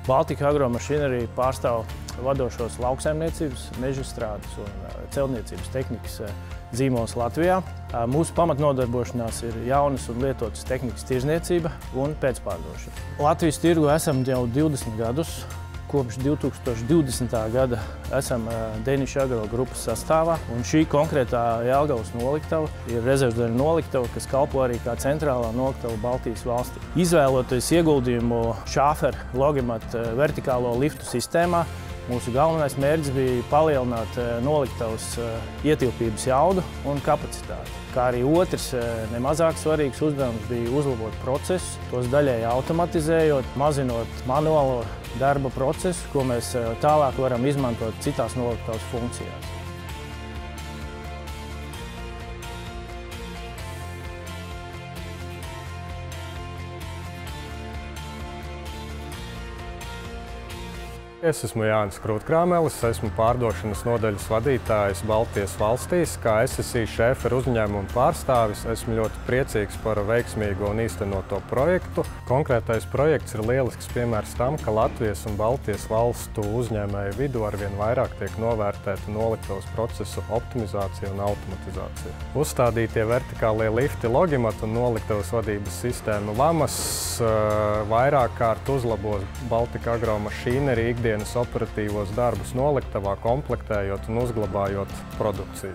Baltika Agromašīnerija pārstāv vadošos lauksaimniecības, mežstrādes un celtniecības tehnikas zīmolus Latvijā. Mūsu pamatnodarbošanās ir jaunas un lietotas tehnikas tirzniecība un pēcpārdošana. Latvijas tirgu esam jau 20 gadus. Kopš 2020. gada esam Danish Agro grupas sastāvā, un šī konkrētā Jelgavas noliktava ir rezervdaļu noliktava, kas kalpo arī kā centrālā noliktava Baltijas valstī. Izvēloties ieguldījumu Schäfer Logimat vertikālo liftu sistēmā, mūsu galvenais mērķis bija palielināt noliktavas ietilpības jaudu un kapacitāti. Kā arī otrs, nemazāk svarīgs uzdevums bija uzlabot procesus, tos daļēji automatizējot, mazinot manuālo darba procesu, ko mēs tālāk varam izmantot citās noliktavas funkcijās. Es esmu Jānis Krūtkrāmelis, esmu pārdošanas nodaļas vadītājs Baltijas valstīs. Kā SSI Schäfer uzņēmuma pārstāvis, esmu ļoti priecīgs par veiksmīgo un īstenoto projektu. Konkrētais projekts ir lielisks piemērs tam, ka Latvijas un Baltijas valstu uzņēmēju vidū arvien vairāk tiek novērtēta noliktavas procesu optimizācija un automatizācija. Uzstādītie vertikālie lifti Logimat un noliktavas vadības sistēma Lamas vairāk kārt uzlabos Baltika Agromašīnerija ikdienas operatīvos darbus noliktavā, komplektējot un uzglabājot produkciju.